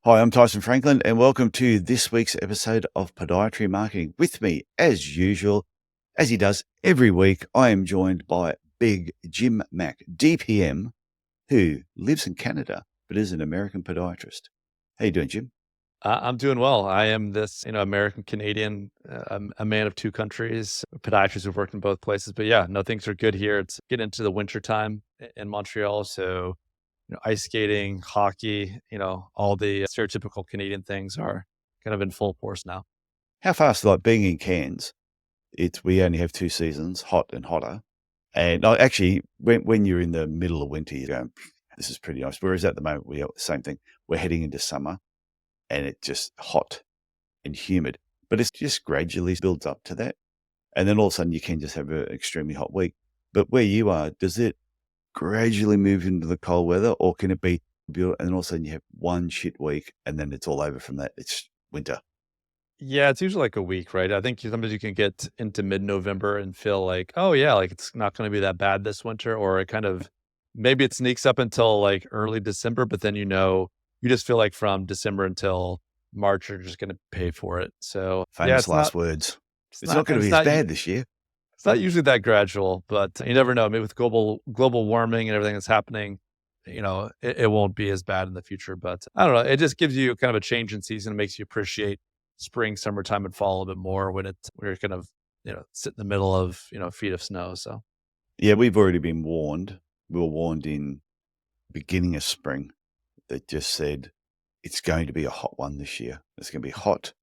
Hi, I'm Tyson Franklin, and welcome to this week's episode of Podiatry Marketing. With me, as usual, as he does every week, I am joined by Big Jim Mack, DPM, who lives in Canada but is an American podiatrist. How you doing, Jim? I'm doing well. I am this, American Canadian, a man of two countries. Podiatrists who've worked in both places, but yeah, no, things are good here. It's getting into the winter time in Montreal, so ice skating, hockey, all the stereotypical Canadian things are kind of in full force now. How fast, like being in Cairns, we only have two seasons, hot and hotter. And actually, when you're in the middle of winter, you're going, this is pretty nice. Whereas at the moment, we have the same thing. We're heading into summer and it's just hot and humid, but it's just gradually builds up to that. And then all of a sudden you can just have an extremely hot week. But where you are, does it gradually move into the cold weather, or can it be beautiful and all of a sudden you have one shit week and then it's all over from that? It's winter. Yeah, it's usually like a week, right? I think sometimes you can get into mid-November and feel like, oh yeah, like it's not going to be that bad this winter, or it kind of maybe it sneaks up until like early December, but then you just feel like from December until March you're just going to pay for it. So yeah, Famous last words. it's It's not not, going and to be as bad this year. it's not usually that gradual, but you never know. Maybe with global warming and everything that's happening, it won't be as bad in the future. But I don't know. It just gives you kind of a change in season. It makes you appreciate spring, summertime, and fall a bit more when we're kind of sit in the middle of feet of snow. So Yeah, we've already been warned. We were warned in beginning of spring that just said it's going to be a hot one this year. It's going to be hot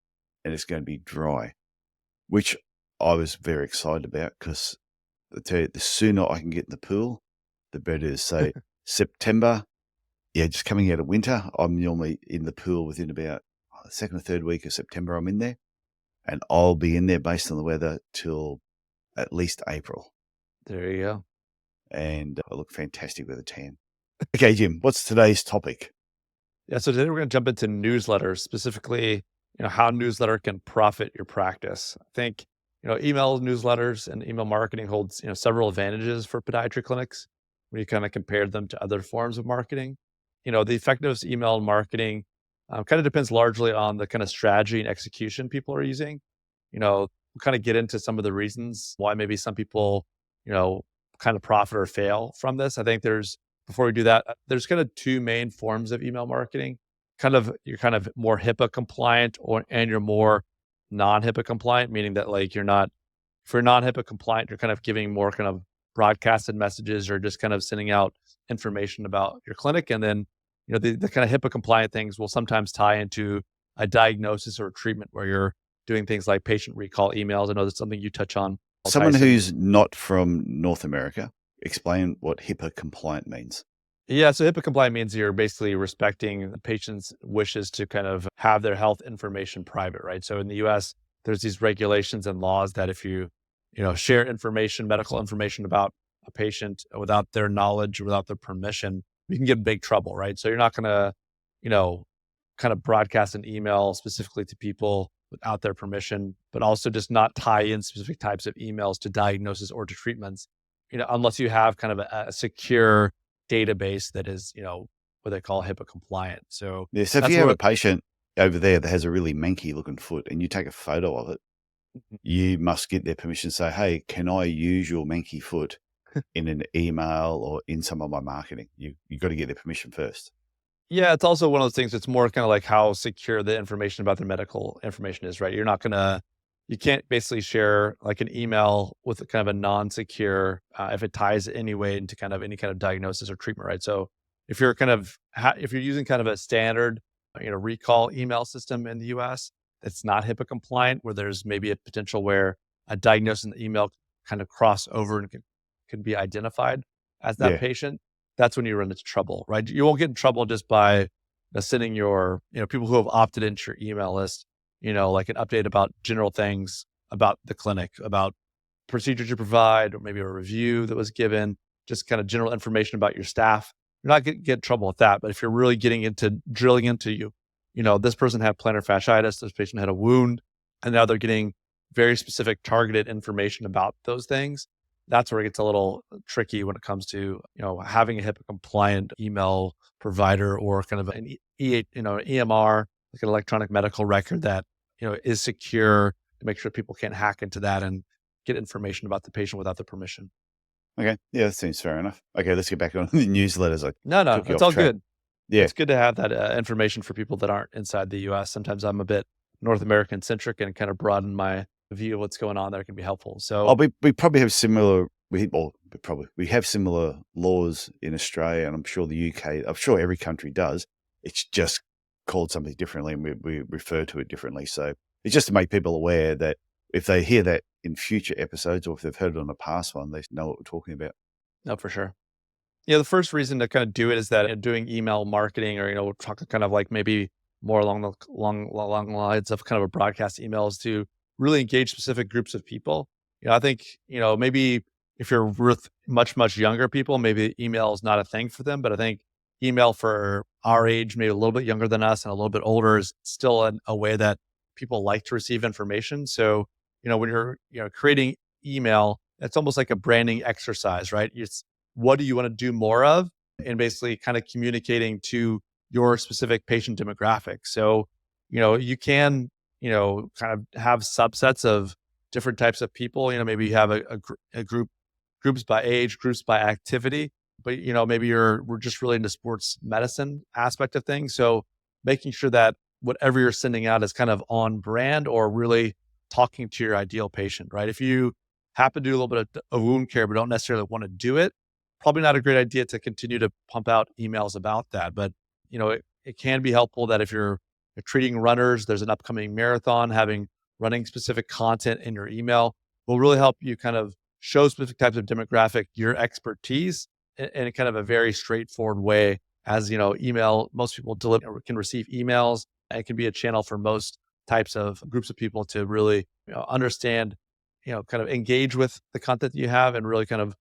and it's going to be dry, which I was very excited about because I tell you, the sooner I can get in the pool, the better it is. So September, yeah, just coming out of winter, I'm normally in the pool within about the second or third week of September. I'm in there, and I'll be in there based on the weather till at least April, there you go. and I look fantastic with a tan. Okay, Jim, what's today's topic? Yeah. So today we're going to jump into newsletters, specifically, how newsletter can profit your practice. I think, email newsletters and email marketing holds, several advantages for podiatry clinics when you kind of compare them to other forms of marketing. The effectiveness of email marketing kind of depends largely on the kind of strategy and execution people are using. We'll kind of get into some of the reasons why maybe some people, you know, kind of profit or fail from this. I think before we do that, there's kind of two main forms of email marketing. You're kind of more HIPAA compliant, and you're more non-HIPAA compliant, meaning that like if you're non-HIPAA compliant, you're kind of giving more kind of broadcasted messages or just kind of sending out information about your clinic. And then, the kind of HIPAA compliant things will sometimes tie into a diagnosis or a treatment where you're doing things like patient recall emails. I know that's something you touch on, Someone Tyson. who's not from North America, explain what HIPAA compliant means. Yeah, so HIPAA compliant means you're basically respecting the patient's wishes to kind of have their health information private, right? So in the US, there's these regulations and laws that if you share information, medical information about a patient without their knowledge, without their permission, you can get in big trouble, right? So you're not going to, you know, kind of broadcast an email specifically to people without their permission, but also just not tie in specific types of emails to diagnosis or to treatments, unless you have kind of a secure database that is, what they call HIPAA compliant. So Yeah, so if that's you have a where, patient over there that has a really manky looking foot and you take a photo of it, you must get their permission to say, hey, can I use your manky foot in an email or in some of my marketing? You got to get their permission first. yeah, it's also one of those things that's more kind of like how secure the information about their medical information is, right? You can't basically share like an email with a kind of a non-secure, if it ties anyway into kind of any kind of diagnosis or treatment, right? So if you're if you're using kind of a standard, recall email system in the US, that's not HIPAA compliant, where there's maybe a potential where a diagnosis in the email kind of cross over and can be identified as that Yeah. patient, that's when you run into trouble, right? You won't get in trouble just by sending people who have opted into your email list, like an update about general things about the clinic, about procedures you provide, or maybe a review that was given, just kind of general information about your staff. You're not going to get in trouble with that. But if you're really drilling into this person had plantar fasciitis, this patient had a wound, and now they're getting very specific targeted information about those things, that's where it gets a little tricky when it comes to, having a HIPAA compliant email provider or kind of an EMR, like an electronic medical record that, is secure to make sure people can't hack into that and get information about the patient without their permission. Okay. Yeah, that seems fair enough. Okay, let's get back on the newsletters. I No, took you it's off all track. good. Yeah. It's good to have that information for people that aren't inside the US. Sometimes I'm a bit North American centric and kind of broaden my view of what's going on there can be helpful. Oh, So, we probably have similar. We have similar laws in Australia, and I'm sure the UK. I'm sure every country does. It's just called something differently, and we refer to it differently. So it's just to make people aware that if they hear that in future episodes, or if they've heard it on a past one, they know what we're talking about. no, for sure. Yeah, the first reason to kind of do it is that doing email marketing or, we're talking kind of like maybe more along the long lines of kind of a broadcast emails to really engage specific groups of people. I think, maybe if you're with much, much younger people, maybe email is not a thing for them. But I think email for our age, maybe a little bit younger than us and a little bit older is still a way that people like to receive information. So, when you're, creating email, it's almost like a branding exercise, right? What do you want to do more of? And basically kind of communicating to your specific patient demographic. So, you can, kind of have subsets of different types of people. Maybe you have a group, groups by age, groups by activity, but, maybe we're just really into sports medicine aspect of things. So making sure that whatever you're sending out is kind of on brand or really talking to your ideal patient, right? If you happen to do a little bit of wound care, but don't necessarily want to do it, probably not a great idea to continue to pump out emails about that. But, it can be helpful that if you're treating runners, there's an upcoming marathon, having running specific content in your email will really help you kind of show specific types of demographic, your expertise in kind of a very straightforward way. As email, most people can receive emails, and it can be a channel for most types of groups of people to really understand, kind of engage with the content that you have and really kind of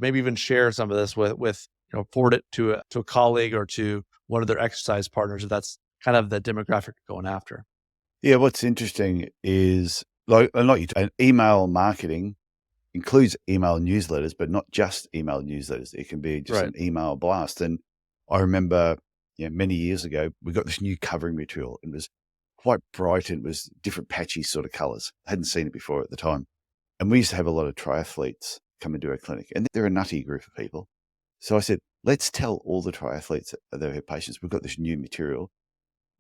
maybe even share some of this with forward it to a colleague or to one of their exercise partners if that's kind of the demographic you're going after. Yeah, what's interesting is an email marketing includes email newsletters, but not just email newsletters. It can be just Right. an email blast. And I remember, many years ago, we got this new covering material. It was quite bright and it was different patchy sort of colors. I hadn't seen it before at the time. And we used to have a lot of triathletes come into our clinic, and they're a nutty group of people. So I said, let's tell all the triathletes that have patients, we've got this new material,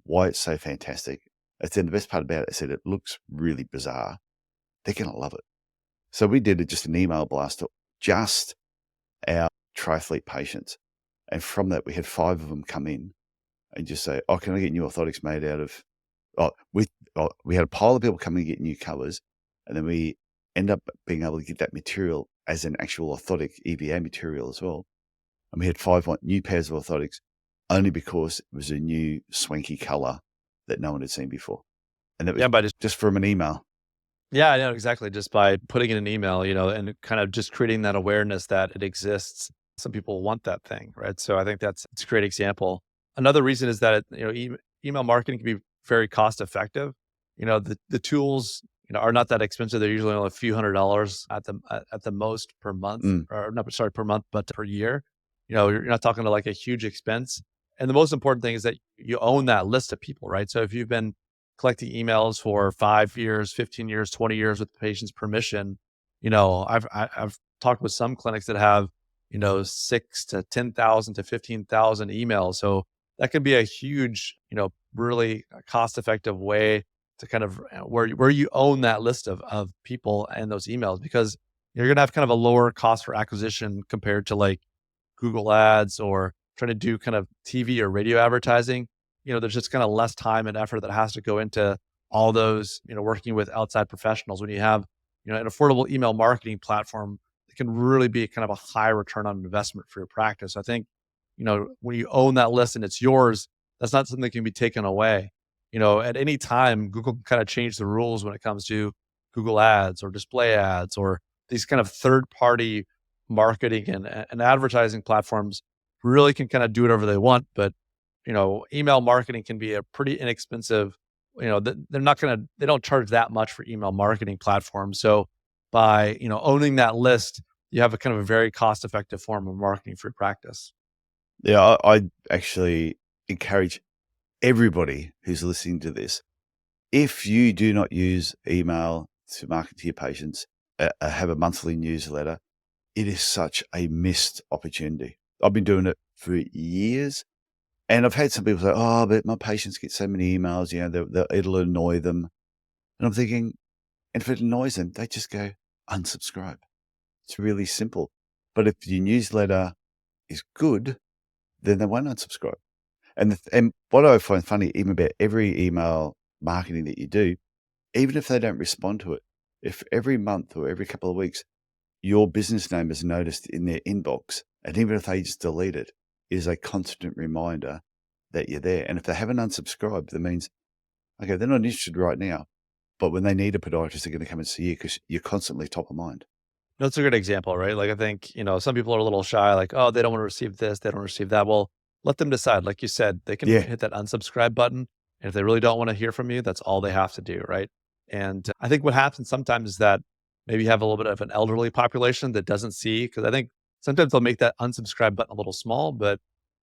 why it's so fantastic. I said, the best part about it, I said, it looks really bizarre. They're going to love it. So we did just an email blast to just our triathlete patients. And from that, we had 5 of them come in and just say, oh, can I get new orthotics made out of, we had a pile of people coming and get new covers. And then we end up being able to get that material as an actual orthotic EVA material as well. And we had 5 new pairs of orthotics only because it was a new swanky color that no one had seen before. And that was By just from an email. Yeah, I know exactly. Just by putting in an email, and kind of just creating that awareness that it exists. Some people want that thing, right? So I think it's a great example. Another reason is that email marketing can be very cost effective. The tools are not that expensive. They're usually only a few $100s at the most per month, or not sorry per month, but per year. You're not talking to like a huge expense. And the most important thing is that you own that list of people, right? So if you've been collecting emails for 5 years, 15 years, 20 years with the patient's permission, I've talked with some clinics that have, 6 to 10,000 to 15,000 emails. So that can be a huge, really cost-effective way to kind of where you own that list of people and those emails, because you're going to have kind of a lower cost for acquisition compared to like Google ads or trying to do kind of TV or radio advertising. There's just kind of less time and effort that has to go into all those, working with outside professionals. When you have, an affordable email marketing platform, it can really be kind of a high return on investment for your practice. I think, when you own that list and it's yours, that's not something that can be taken away. At any time, Google can kind of change the rules when it comes to Google ads or display ads or these kind of third party marketing and advertising platforms really can kind of do whatever they want. But email marketing can be a pretty inexpensive, they don't charge that much for email marketing platforms. So by, owning that list, you have a kind of a very cost-effective form of marketing for your practice. Yeah, I actually encourage everybody who's listening to this, if you do not use email to market to your patients, have a monthly newsletter, it is such a missed opportunity. I've been doing it for years, and I've had some people say, "Oh, but my patients get so many emails, it'll annoy them." And I'm thinking, and if it annoys them, they just go unsubscribe. It's really simple. But if your newsletter is good, then they won't unsubscribe. And what I find funny, even about every email marketing that you do, even if they don't respond to it, if every month or every couple of weeks your business name is noticed in their inbox, and even if they just delete it, is a constant reminder that you're there. And if they haven't unsubscribed, that means, okay, they're not interested right now, but when they need a podiatrist, they're going to come and see you because you're constantly top of mind. That's a good example, right? Like, I think, some people are a little shy, like, oh, they don't want to receive this, they don't receive that. Well, let them decide. Like you said, they can Yeah. hit that unsubscribe button. And if they really don't want to hear from you, that's all they have to do, right? And I think what happens sometimes is that maybe you have a little bit of an elderly population that doesn't see, because I think sometimes they'll make that unsubscribe button a little small, but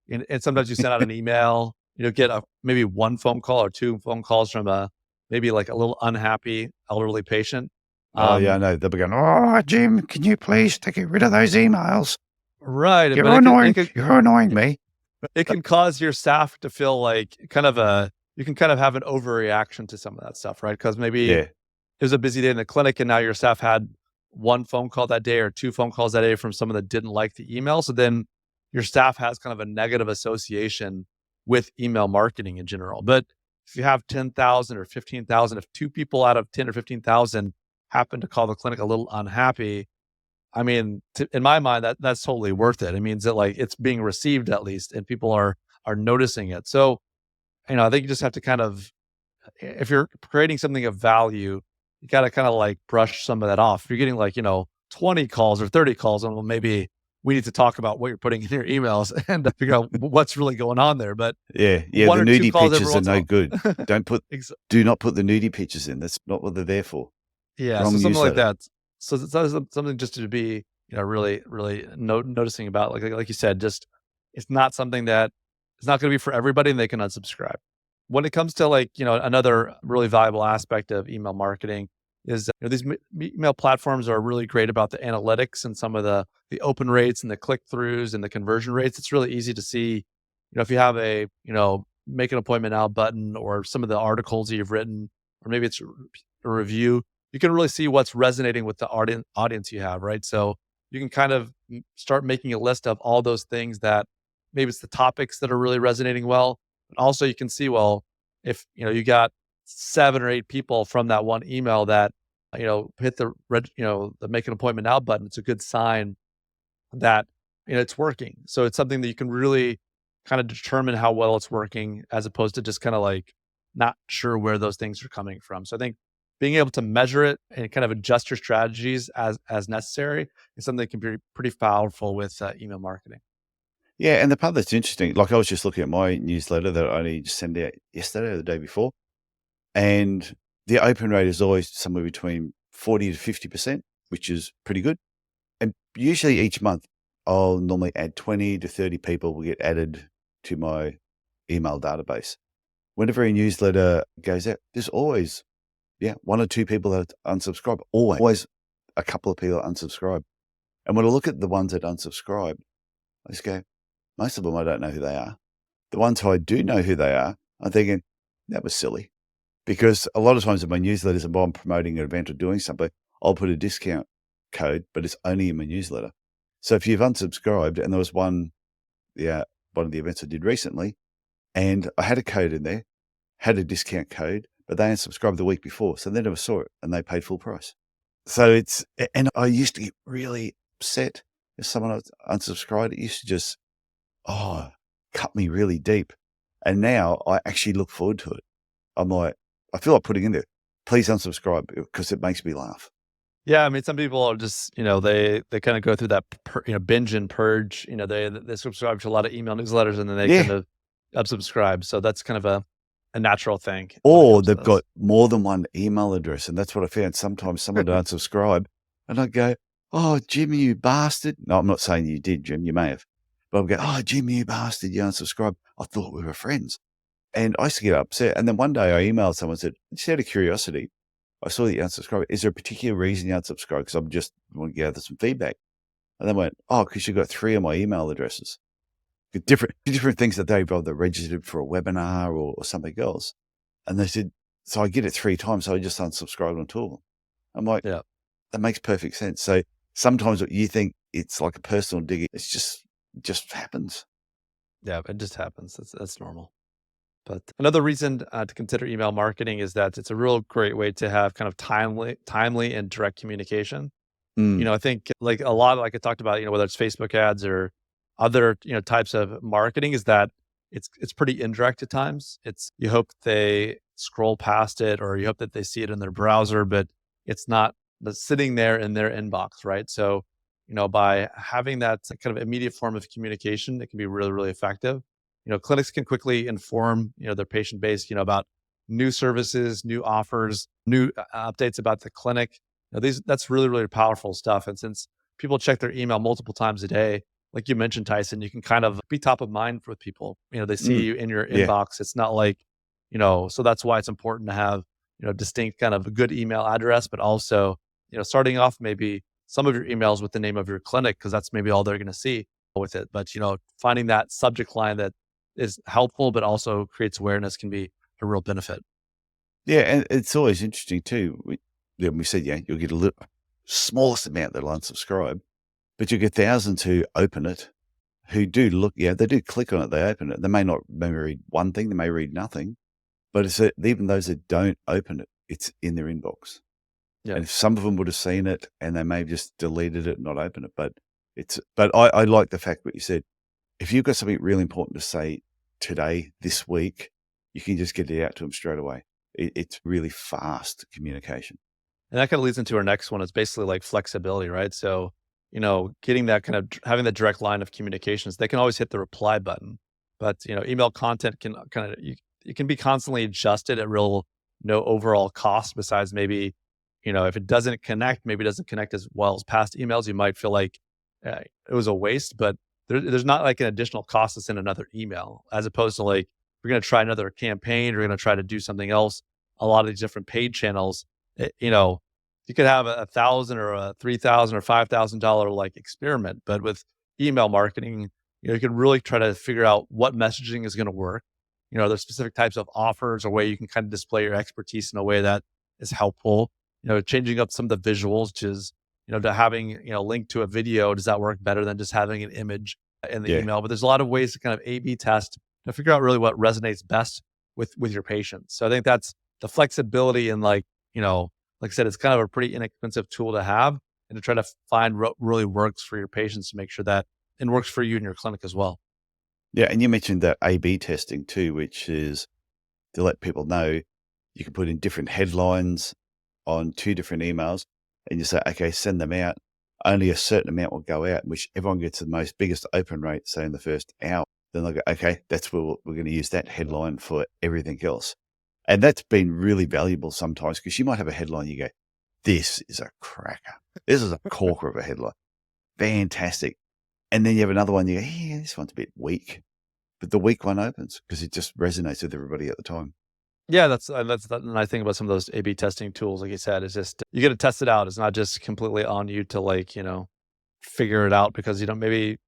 and sometimes you send out an email, get maybe one phone call or two phone calls from maybe like a little unhappy elderly patient. Oh, yeah, I Um, know. They'll be going, "Oh, Jim, can you please take get rid of those emails? right, but You're annoying. You're annoying me." it can cause your staff to feel like you can kind of have an overreaction to some of that stuff, right? Because maybe Yeah. it was a busy day in the clinic and now your staff had one phone call that day or two phone calls that day from someone that didn't like the email. So then your staff has kind of a negative association with email marketing in general. But if you have 10,000 or 15,000, if two people out of 10 or 15,000 happen to call the clinic a little unhappy, I mean, in my mind, that's totally worth it. It means that like it's being received at least, and people are noticing it. So, I think you just have to kind of, if you're creating something of value, you got to kind of like brush some of that off. If you're getting like 20 calls or 30 calls, and well, maybe we need to talk about what you're putting in your emails and figure out what's really going on there. But Yeah, one the or two nudie calls every pictures are once in no a good. while. Ex- Do not put the nudie pictures in. That's not what they're there for. Yeah, so Wrong something like newsletter. that. So that's something just to be, really, really noticing about. Like you said, just it's not something that it's not going to be for everybody, and they can unsubscribe. When it comes to like another really valuable aspect of email marketing is these email platforms are really great about the analytics and some of the open rates and the click throughs and the conversion rates. It's really easy to see, if you have a make an appointment now button or some of the articles that you've written, or maybe it's a review, you can really see what's resonating with the audience you have, right? So you can kind of start making a list of all those things that maybe it's the topics that are really resonating well. But also you can see, well, if you got 7 or 8 people from that one email that hit the make an appointment now button, it's a good sign that it's working. So it's something that you can really kind of determine how well it's working, as opposed to just kind of like not sure where those things are coming from. So I think being able to measure it and kind of adjust your strategies as necessary is something that can be pretty powerful with email marketing. Yeah, and the part that's interesting, like I was just looking at my newsletter that I only just sent out yesterday or the day before, and the open rate is always somewhere between 40 to 50%, which is pretty good. And usually each month, I'll normally add 20 to 30 people will get added to my email database. Whenever a newsletter goes out, there's always, one or two people that unsubscribe, always a couple of people unsubscribe. And when I look at the ones that unsubscribe, I just go, most of them, I don't know who they are. The ones who I do know who they are, I'm thinking, that was silly. Because a lot of times in my newsletters, if I'm promoting an event or doing something, I'll put a discount code, but it's only in my newsletter. So if you've unsubscribed, and there was one of the events I did recently, and I had a code in there, had a discount code, but they unsubscribed the week before, so they never saw it, and they paid full price. So and I used to get really upset if someone unsubscribed. It used to just, cut me really deep. And now I actually look forward to it. I'm like, I feel like putting in there, please unsubscribe because it makes me laugh. Yeah, I mean, some people are just, they kind of go through that, binge and purge. They subscribe to a lot of email newsletters and then they kind Yeah. of unsubscribe. So that's kind of a natural thing when it Or comes to they've this. got more than one email address. And that's what I found. Sometimes someone would unsubscribe and I go, "Oh, Jim, you bastard." No, I'm not saying you did, Jim. You may have. But I'm going, "Oh, Jim, you bastard, you unsubscribed. I thought we were friends." And I used to get upset. And then one day I emailed someone and said, just out of curiosity, I saw that you unsubscribed. Is there a particular reason you unsubscribed? Because I'm just want to gather some feedback. And they went, "Oh, because you got 3 of my email addresses. Different things that they've either registered for a webinar or something else." And they said, "So I get it 3 times, so I just unsubscribed on 2 of them." I'm like, Yeah. that makes perfect sense. So sometimes what you think it's like a personal dig, it's just happens. Yeah, it just happens. That's normal. But another reason to consider email marketing is that it's a real great way to have kind of timely and direct communication. Mm, I think like a lot, like I talked about, whether it's Facebook ads or other, types of marketing, is that it's pretty indirect at times. It's you hope they scroll past it or you hope that they see it in their browser, but it's not sitting there in their inbox, right? So, by having that kind of immediate form of communication, it can be really, really effective. Clinics can quickly inform, their patient base, about new services, new offers, new updates about the clinic. That's really, really powerful stuff. And since people check their email multiple times a day, like you mentioned, Tyson, you can kind of be top of mind with people. They see mm, you in your yeah, inbox. It's not like, so that's why it's important to have, distinct kind of a good email address, but also, starting off maybe some of your emails with the name of your clinic, because that's maybe all they're going to see with it. But, finding that subject line that is helpful, but also creates awareness can be a real benefit. yeah. And it's always interesting too. We said, yeah, you'll get a little smallest amount that'll unsubscribe, but you get thousands who open it, who do look, yeah, they do click on it, they open it. They may read one thing, they may read nothing, but it's even those that don't open it, it's in their inbox. Yeah. And if some of them would have seen it and they may have just deleted it and not opened it, but I like the fact what you said. If you've got something really important to say today, this week, you can just get it out to them straight away. It's really fast communication. And that kind of leads into our next one. It's basically like flexibility, right? So, getting that kind of having the direct line of communications, they can always hit the reply button, but email content can kind of it can be constantly adjusted at real no overall cost. Besides, maybe if it doesn't connect, maybe it doesn't connect as well as past emails. You might feel like it was a waste, but there's not like an additional cost to send another email, as opposed to like we're going to try another campaign, we're going to try to do something else. A lot of these different paid channels you could have a 1,000 or a 3,000 or $5,000 like experiment, but with email marketing, you can really try to figure out what messaging is going to work. There's specific types of offers or way you can kind of display your expertise in a way that is helpful. Changing up some of the visuals, which is, to having, link to a video. Does that work better than just having an image in the Yeah. email? But there's a lot of ways to kind of A/B test to figure out really what resonates best with your patients. So I think that's the flexibility and like I said, it's kind of a pretty inexpensive tool to have and to try to find what really works for your patients to make sure that it works for you and your clinic as well. Yeah. And you mentioned that A/B testing too, which is to let people know you can put in different headlines on 2 different emails and you say, okay, send them out. Only a certain amount will go out, which everyone gets the most biggest open rate, say in the first hour. Then they'll go, okay, that's where we're going to use that headline for everything else. And that's been really valuable sometimes because you might have a headline, you go, this is a cracker. This is a corker of a headline. Fantastic. And then you have another one, you go, yeah, this one's a bit weak. But the weak one opens because it just resonates with everybody at the time. Yeah, that's the nice thing about some of those A/B testing tools, like you said, is just you got to test it out. It's not just completely on you to like figure it out because maybe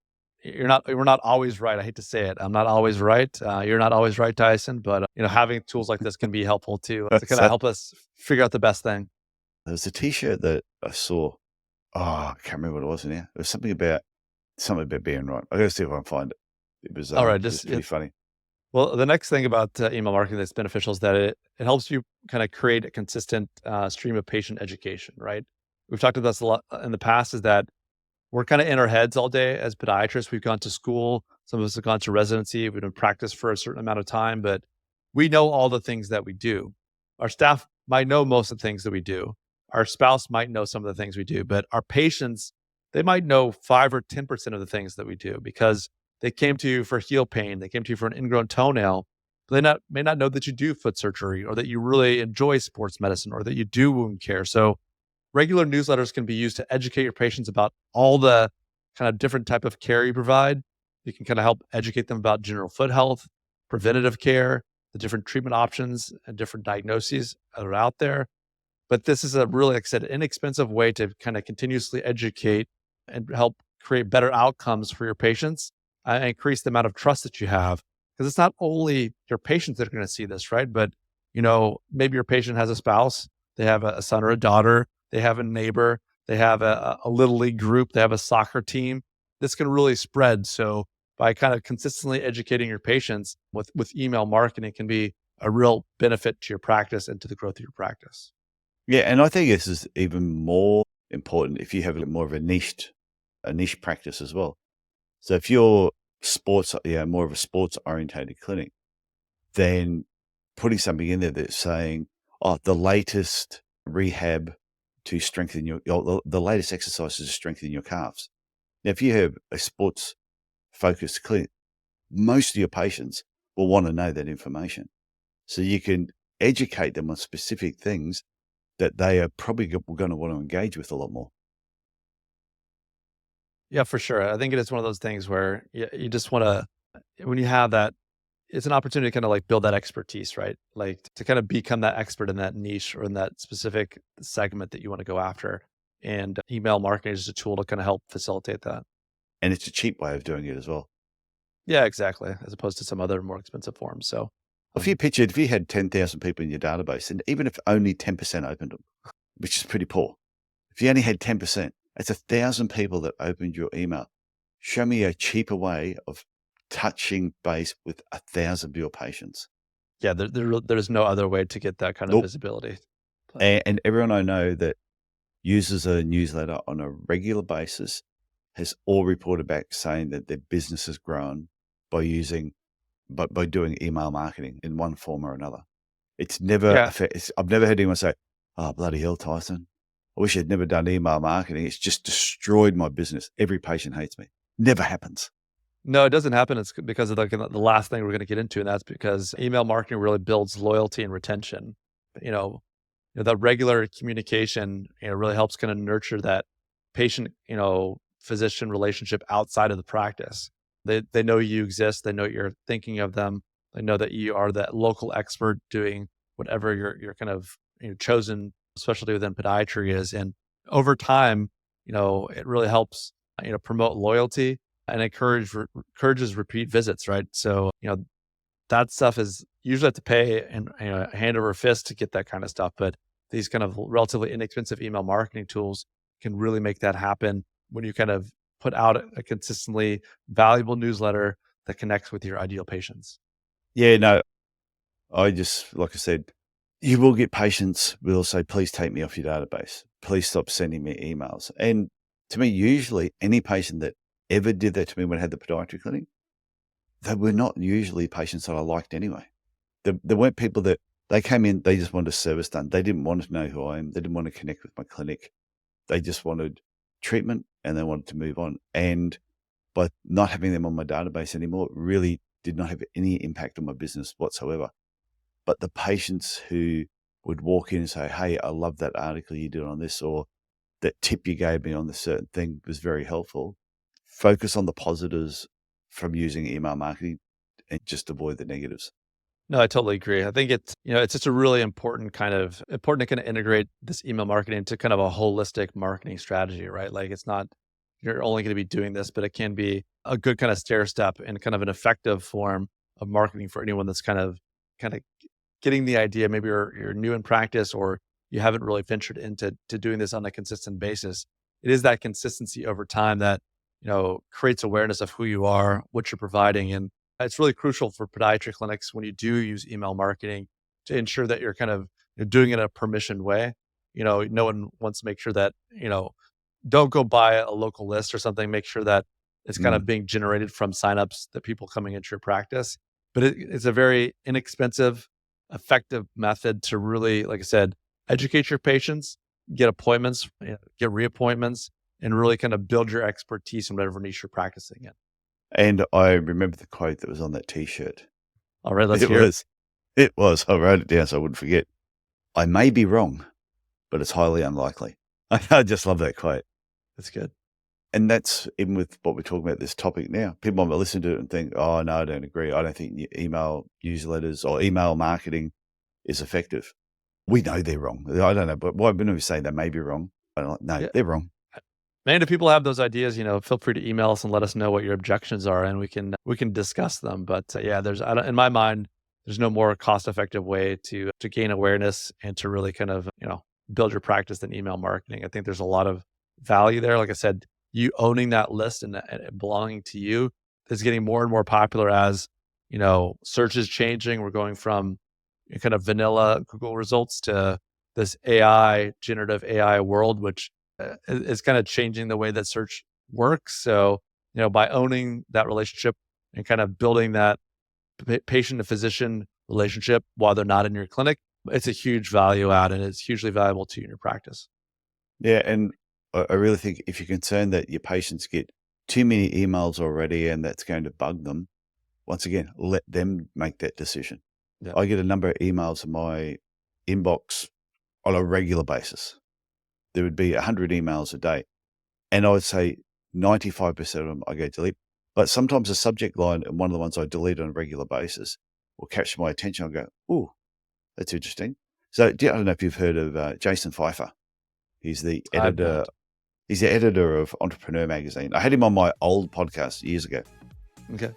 we're not always right. I hate to say it, I'm not always right. You're not always right, Tyson. But having tools like this can be helpful too to kind of So help us figure out the best thing. there was a T-shirt that I saw. Oh, I can't remember what it was now. It was something about being right. I got to see if I can find it. All right, It was pretty funny. well, the next thing about email marketing that's beneficial is that it helps you kind of create a consistent stream of patient education, right? We've talked about this a lot in the past, is that we're kind of in our heads all day as podiatrists. We've gone to school. Some of us have gone to residency. We've been practiced for a certain amount of time, but we know all the things that we do. Our staff might know most of the things that we do. Our spouse might know some of the things we do, but our patients, they might know 5 or 10% of the things that we do because they came to you for heel pain. They came to you for an ingrown toenail. But may not know that you do foot surgery or that you really enjoy sports medicine or that you do wound care. So regular newsletters can be used to educate your patients about all the kind of different type of care you provide. You can kind of help educate them about general foot health, preventative care, the different treatment options and different diagnoses that are out there. But this is a really, like I said, inexpensive way to kind of continuously educate and help create better outcomes for your patients and increase the amount of trust that you have. Because it's not only your patients that are going to see this, right? But maybe your patient has a spouse, they have a son or a daughter, they have a neighbor, they have a little league group, they have a soccer team. This can really spread. So by kind of consistently educating your patients with email marketing can be a real benefit to your practice and to the growth of your practice. Yeah, and I think this is even more important if you have more of a niche practice as well. So if you're more of a sports orientated clinic, then putting something in there that's saying, oh, the latest rehab to strengthen the latest exercises to strengthen your calves. Now, if you have a sports focused clinic, most of your patients will want to know that information. So you can educate them on specific things that they are probably going to want to engage with a lot more. Yeah, for sure. I think it is one of those things where you just want to, when you have that, it's an opportunity to kind of like build that expertise, right? Like to kind of become that expert in that niche or in that specific segment that you want to go after. And email marketing is a tool to kind of help facilitate that. And it's a cheap way of doing it as well. Yeah, exactly. As opposed to some other more expensive forms. So, If you pictured, if you had 10,000 people in your database, and even if only 10% opened them, which is pretty poor, if you only had 10%, that's 1,000 people that opened your email. Show me a cheaper way of touching base with 1,000 of your patients. yeah, there's no other way to get that kind of Nope. visibility. But And everyone I know that uses a newsletter on a regular basis has all reported back saying that their business has grown by doing email marketing in one form or another. It's never yeah, I've never heard anyone say, "Oh, bloody hell, Tyson. I wish I'd never done email marketing. It's just destroyed my business. Every patient hates me." Never happens. no, it doesn't happen. It's because of the last thing we're going to get into, and that's because email marketing really builds loyalty and retention. You know, that regular communication, really helps kind of nurture that patient, physician relationship outside of the practice. They know you exist. They know you're thinking of them. They know that you are that local expert doing whatever your kind of chosen specialty within podiatry is. And over time, it really helps promote loyalty and encourages repeat visits, right? So that stuff is usually have to pay and hand over fist to get that kind of stuff, but these kind of relatively inexpensive email marketing tools can really make that happen when you kind of put out a consistently valuable newsletter that connects with your ideal patients. Yeah, no, I just, like I said, you will get patients will say, please take me off your database. Please stop sending me emails. And to me, usually any patient that ever did that to me when I had the podiatry clinic, they were not usually patients that I liked anyway. There weren't people that they came in, they just wanted a service done. They didn't want to know who I am. They didn't want to connect with my clinic. They just wanted treatment and they wanted to move on. And by not having them on my database anymore, it really did not have any impact on my business whatsoever. But the patients who would walk in and say, "Hey, I love that article you did on this," or that tip you gave me on this certain thing was very helpful. Focus on the positives from using email marketing and just avoid the negatives. No, I totally agree. I think it's just a really important to kind of integrate this email marketing into kind of a holistic marketing strategy, right? Like it's not, you're only going to be doing this, but it can be a good kind of stair step and kind of an effective form of marketing for anyone that's kind of getting the idea. Maybe you're new in practice or you haven't really ventured into doing this on a consistent basis. It is that consistency over time that, creates awareness of who you are, what you're providing. And it's really crucial for podiatry clinics when you do use email marketing to ensure that you're kind of doing it in a permissioned way. No one wants to make sure that, don't go buy a local list or something. Make sure that it's kind Mm. of being generated from signups that people coming into your practice. But it's a very inexpensive, effective method to really, like I said, educate your patients, get appointments, get reappointments, and really kind of build your expertise in whatever niche you're practicing in. And I remember the quote that was on that T-shirt. All right, let's It hear it. was, I wrote it down so I wouldn't forget. I may be wrong, but it's highly unlikely. I just love that quote. That's good. And that's even with what we're talking about this topic now. People might listen to it and think, oh, no, I don't agree. I don't think email newsletters or email marketing is effective. We know they're wrong. I don't know, but why wouldn't we say they may be wrong? No, Yeah. they're wrong. Many of people have those ideas, feel free to email us and let us know what your objections are, and we can discuss them. But yeah, in my mind, there's no more cost-effective way to gain awareness and to really kind of, build your practice than email marketing. I think there's a lot of value there. Like I said, you owning that list and it belonging to you is getting more and more popular as, search is changing. We're going from kind of vanilla Google results to this generative AI world, which is kind of changing the way that search works. So, by owning that relationship and kind of building that patient to physician relationship while they're not in your clinic, it's a huge value add and it's hugely valuable to you in your practice. Yeah. And I really think if you're concerned that your patients get too many emails already and that's going to bug them, once again, let them make that decision. Yeah. I get a number of emails in my inbox on a regular basis. There would be 100 emails a day. And I would say 95% of them I go delete. But sometimes the subject line and one of the ones I delete on a regular basis will catch my attention. I'll go, oh, that's interesting. So I don't know if you've heard of Jason Pfeiffer. He's the I've editor. not. He's the editor of Entrepreneur Magazine. I had him on my old podcast years ago. Okay.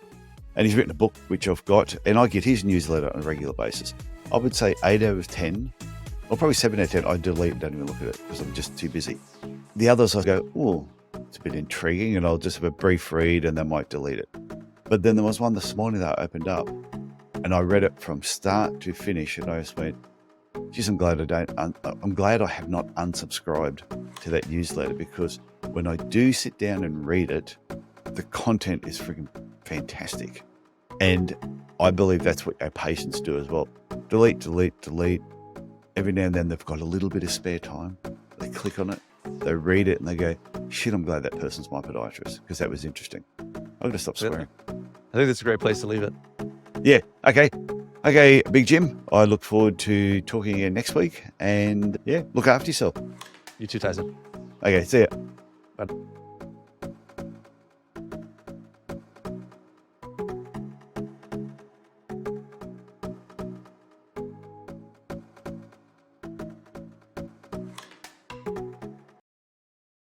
And he's written a book, which I've got, and I get his newsletter on a regular basis. I would say 8 out of 10, or probably 7 out of 10, I delete and don't even look at it because I'm just too busy. The others I go, oh, it's a bit intriguing, and I'll just have a brief read and then might delete it. But then there was one this morning that I opened up, and I read it from start to finish, and I just went, geez, I'm glad I have not unsubscribed to that newsletter, because when I do sit down and read it, the content is freaking fantastic. And I believe that's what our patients do as well. Delete, delete, delete. Every now and then they've got a little bit of spare time. They click on it, they read it, and they go, shit, I'm glad that person's my podiatrist because that was interesting. I'm going to stop swearing. I think that's a great place to leave it. Yeah. Okay. Okay, Big Jim, I look forward to talking again next week. And yeah, look after yourself. You too, Tyson. Okay, see ya. Bye.